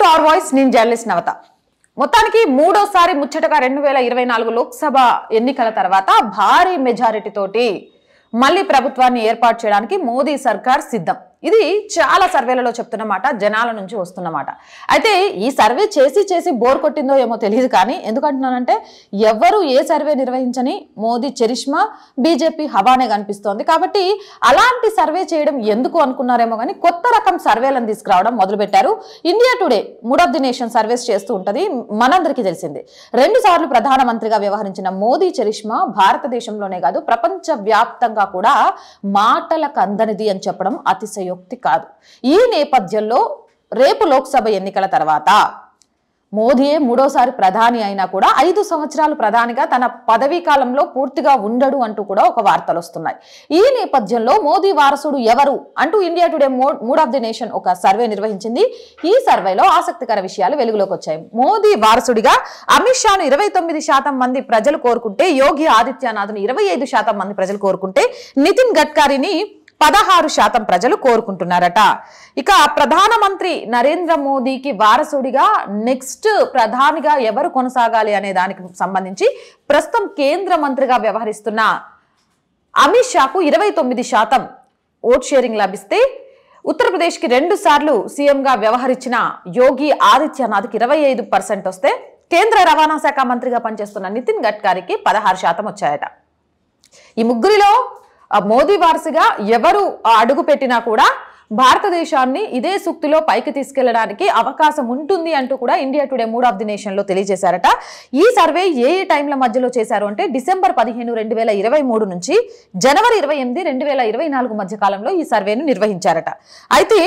Power voice, నేను journalist నవత. మొత్తానికి మూడోసారి ముచ్చటగా 2024 లోక్సభ ఎన్నికల తర్వాత భారీ మెజారిటీ తోటి మళ్ళీ ప్రభుత్వాన్ని ఏర్పాటు చేయడానికి మోదీ సర్కార్ సిద్ధం. ఇది చాలా సర్వేలలో చెప్తున్నమాట, జనాల నుంచి వస్తున్నమాట. అయితే ఈ సర్వే చేసి బోర్ కొట్టిందో ఏమో తెలియదు, కానీ ఎందుకంటున్నానంటే ఎవరు ఏ సర్వే నిర్వహించని మోదీ చరిష్మా, బీజేపీ హవానే కనిపిస్తోంది. కాబట్టి అలాంటి సర్వే చేయడం ఎందుకు అనుకున్నారేమో కానీ కొత్త రకం సర్వేలను తీసుకురావడం మొదలుపెట్టారు. India today mood of the nation surveys చేస్తూ ఉంటుంది, మనందరికీ తెలిసింది. 2 సార్లు ప్రధానమంత్రిగా వ్యవహరించిన మోదీ చరిష్మా భారతదేశంలోనే కాదు ప్రపంచ వ్యాప్తంగా కూడా మాటలకు అందనిది అని చెప్పడం అతిశయోక్తి కాదు. ఈ నేపథ్యంలో రేపు లోక్సభ ఎన్నికల తర్వాత మోదీయే మూడోసారి ప్రధాని అయినా కూడా 5 సంవత్సరాలు ప్రధానిగా తన పదవీ కాలంలో పూర్తిగా ఉండడు అంటూ కూడా ఒక వార్తలు వస్తున్నాయి. ఈ నేపథ్యంలో మోదీ వారసుడు ఎవరు అంటూ India today mood of the nation ఒక సర్వే నిర్వహించింది. ఈ సర్వేలో ఆసక్తికర విషయాలు వెలుగులోకి వచ్చాయి. మోదీ వారసుడిగా అమిత్ షాను 29% మంది ప్రజలు కోరుకుంటే, యోగి ఆదిత్యనాథ్ను 25% మంది ప్రజలు కోరుకుంటే, నితిన్ గడ్కరీని 16% ప్రజలు కోరుకుంటున్నారట. ఇక ప్రధానమంత్రి నరేంద్ర మోదీకి వారసుడిగా నెక్స్ట్ ప్రధానిగా ఎవరు కొనసాగాలి అనే దానికి సంబంధించి ప్రస్తుతం కేంద్ర మంత్రిగా వ్యవహరిస్తున్న అమిత్ షాకు 29% ఓట్ షేరింగ్ లభిస్తే, ఉత్తరప్రదేశ్కి 2 సార్లు సీఎంగా వ్యవహరించిన యోగి ఆదిత్యనాథ్కి 25% వస్తే, కేంద్ర రవాణా శాఖ మంత్రిగా పనిచేస్తున్న నితిన్ గడ్కరీకి 16% వచ్చాయట. ఈ ముగ్గురిలో మోదీ వారసుగా ఎవరు అడుగు పెట్టినా కూడా భారతదేశాన్ని ఇదే సూక్తిలో పైకి తీసుకెళ్లడానికి అవకాశం ఉంటుంది అంటూ కూడా India today mood of the nation లో తెలియజేశారట. ఈ సర్వే ఏ టైంల మధ్యలో చేశారు అంటే డిసెంబర్ 15, 2023 నుంచి జనవరి 28, 2024 మధ్య కాలంలో ఈ సర్వేను నిర్వహించారట. అయితే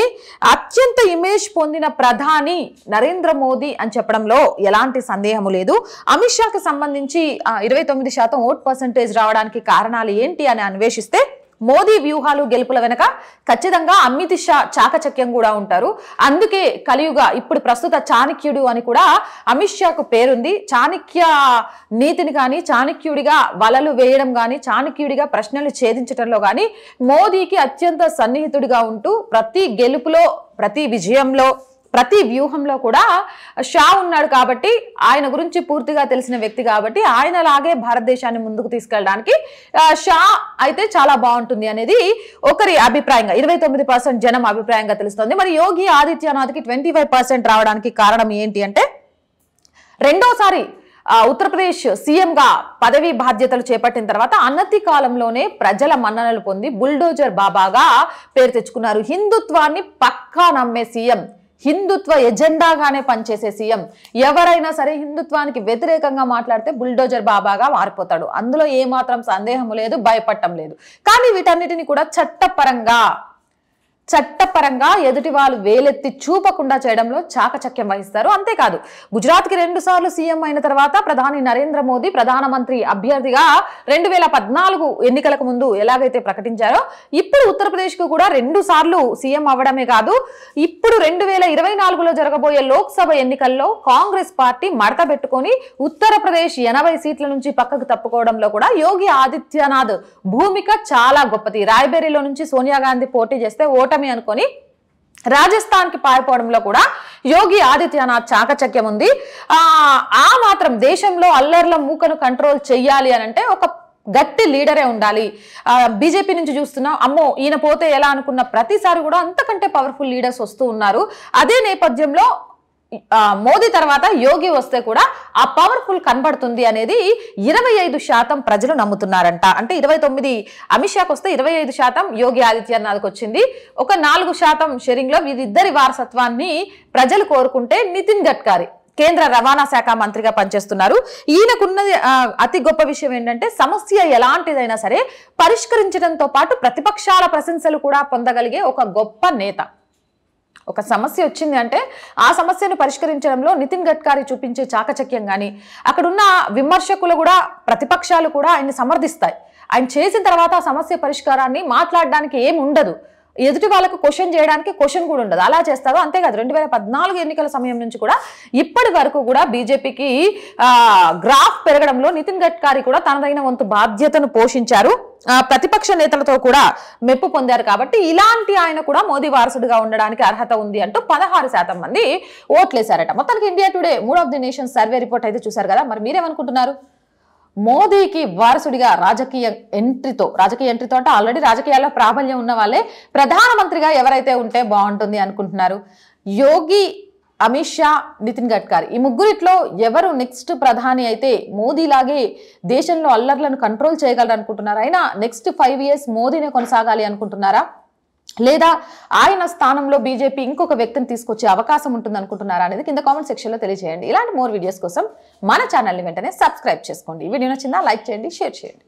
అత్యంత ఇమేజ్ పొందిన ప్రధాని నరేంద్ర మోదీ అని చెప్పడంలో ఎలాంటి సందేహం లేదు. అమిత్ షాకి సంబంధించి 29% ఓట్ పర్సెంటేజ్ రావడానికి కారణాలు ఏంటి అని అన్వేషిస్తే, మోదీ వ్యూహాలు గెలుపుల వెనక ఖచ్చితంగా అమిత్ షా చాకచక్యం కూడా ఉంటారు. అందుకే కలియుగ ఇప్పుడు ప్రస్తుత చాణక్యుడు అని కూడా అమిత్ షాకు పేరుంది. చాణక్య నీతిని కానీ, చాణక్యుడిగా వలలు వేయడం కానీ, చాణక్యుడిగా ప్రశ్నలు ఛేదించడంలో కానీ మోదీకి అత్యంత సన్నిహితుడిగా ఉంటూ ప్రతి గెలుపులో, ప్రతి విజయంలో, ప్రతి వ్యూహంలో కూడా షా ఉన్నాడు. కాబట్టి ఆయన గురించి పూర్తిగా తెలిసిన వ్యక్తి కాబట్టి ఆయనలాగే భారతదేశాన్ని ముందుకు తీసుకెళ్ళడానికి షా అయితే చాలా బాగుంటుంది అనేది ఒకరి అభిప్రాయంగా, 29% జనం అభిప్రాయంగా తెలుస్తోంది. మరి యోగి ఆదిత్యనాథ్కి 25% రావడానికి కారణం ఏంటి అంటే, రెండోసారి ఉత్తరప్రదేశ్ సీఎంగా పదవీ బాధ్యతలు చేపట్టిన తర్వాత అనతి కాలంలోనే ప్రజల మన్ననలు పొంది బుల్డోజర్ బాబాగా పేరు తెచ్చుకున్నారు. హిందుత్వాన్ని పక్కా నమ్మే సీఎం, హిందుత్వ ఎజెండాగానే పనిచేసే సీఎం. ఎవరైనా సరే హిందుత్వానికి వ్యతిరేకంగా మాట్లాడితే బుల్డోజర్ బాబాగా మారిపోతాడు. అందులో ఏమాత్రం సందేహం లేదు, భయపడటం లేదు. కానీ వీటన్నిటిని కూడా చట్టపరంగా ఎదుటి వాళ్ళు వేలెత్తి చూపకుండా చేయడంలో చాకచక్యం వహిస్తారు. అంతేకాదు, గుజరాత్కి 2 సార్లు సీఎం అయిన తర్వాత ప్రధాని నరేంద్ర మోదీ ప్రధానమంత్రి అభ్యర్థిగా 2014 ఎన్నికలకు ముందు ఎలాగైతే ప్రకటించారో, ఇప్పుడు ఉత్తరప్రదేశ్కు కూడా 2 సార్లు సీఎం అవ్వడమే కాదు, ఇప్పుడు 2024లో జరగబోయే లోక్సభ ఎన్నికల్లో కాంగ్రెస్ పార్టీ మడత పెట్టుకొని ఉత్తరప్రదేశ్ 80 సీట్ల నుంచి పక్కకు తప్పుకోవడంలో కూడా యోగి ఆదిత్యనాథ్ భూమిక చాలా గొప్పది. రాయ్బరేలీలో నుంచి సోనియా గాంధీ పోటీ చేస్తే ఓటమి అనుకొని రాజస్థాన్ కి పారిపోవడంలో కూడా యోగి ఆదిత్యనాథ్ చాకచక్యం ఉంది. ఆ మాత్రం దేశంలో అల్లర్ల మూకను కంట్రోల్ చెయ్యాలి అని అంటే ఒక గట్టి లీడరే ఉండాలి. బీజేపీ నుంచి చూస్తున్నాం, అమ్మో ఈయన పోతే ఎలా అనుకున్న ప్రతిసారి కూడా అంతకంటే పవర్ఫుల్ లీడర్స్ వస్తూ ఉన్నారు. అదే నేపథ్యంలో మోదీ తర్వాత యోగి వస్తే కూడా ఆ పవర్ఫుల్ కనబడుతుంది అనేది 25% ప్రజలు నమ్ముతున్నారంట. అంటే 29 అమిత్ షాకి వస్తే 25% యోగి ఆదిత్యనాథ్కి వచ్చింది. ఒక 4% షేరింగ్ లో వీరిద్దరి వారసత్వాన్ని ప్రజలు కోరుకుంటే, నితిన్ గడ్కరీ కేంద్ర రవాణా శాఖ మంత్రిగా పనిచేస్తున్నారు. ఈయనకున్నది అతి గొప్ప విషయం ఏంటంటే, సమస్య ఎలాంటిదైనా సరే పరిష్కరించడంతో పాటు ప్రతిపక్షాల ప్రశంసలు కూడా పొందగలిగే ఒక గొప్ప నేత. ఒక సమస్య వచ్చింది అంటే ఆ సమస్యను పరిష్కరించడంలో నితిన్ గడ్కరీ చూపించే చాకచక్యం కానీ, అక్కడున్న విమర్శకులు కూడా, ప్రతిపక్షాలు కూడా ఆయన్ని సమర్థిస్తాయి. ఆయన చేసిన తర్వాత ఆ సమస్య పరిష్కారాన్ని మాట్లాడడానికి ఏమి ఉండదు. ఎదుటి వాళ్ళకు క్వశ్చన్ చేయడానికి క్వశ్చన్ కూడా ఉండదు, అలా చేస్తారు. అంతేకాదు 2014 ఎన్నికల సమయం నుంచి కూడా ఇప్పటి వరకు కూడా బీజేపీకి గ్రాఫ్ పెరగడంలో నితిన్ గడ్కరీ కూడా తనదైన వంతు బాధ్యతను పోషించారు, ప్రతిపక్ష నేతలతో కూడా మెప్పు పొందారు. కాబట్టి ఇలాంటి ఆయన కూడా మోదీ వారసుడిగా ఉండడానికి అర్హత ఉంది అంటూ 16% మంది ఓట్లేశారట. మొత్తానికి India today mood of the nation survey report అయితే చూశారు కదా. మరి మీరేమనుకుంటున్నారు? మోదీకి వారసుడిగా రాజకీయ ఎంట్రీతో అంటే ఆల్రెడీ రాజకీయాల్లో ప్రాబల్యం ఉన్న వాళ్ళే ప్రధానమంత్రిగా ఎవరైతే ఉంటే బాగుంటుంది అనుకుంటున్నారు? యోగి, అమిత్ షా, నితిన్ గడ్కరీ ఈ ముగ్గురిట్లో ఎవరు నెక్స్ట్ ప్రధాని అయితే మోదీలాగే దేశంలో అల్లర్లను కంట్రోల్ చేయగలరు అనుకుంటున్నారా? అయినా నెక్స్ట్ 5 years మోదీనే కొనసాగాలి అనుకుంటున్నారా? లేదా ఆయన స్థానంలో బీజేపీ ఇంకొక వ్యక్తిని తీసుకొచ్చే అవకాశం ఉంటుంది అనుకుంటున్నారా అనేది కింద కామెంట్ సెక్షన్లో తెలియజేయండి. ఇలాంటి మోర్ వీడియోస్ కోసం మన ఛానల్ని వెంటనే సబ్స్క్రైబ్ చేసుకోండి. ఈ వీడియో నచ్చిందా? లైక్ చేయండి, షేర్ చేయండి.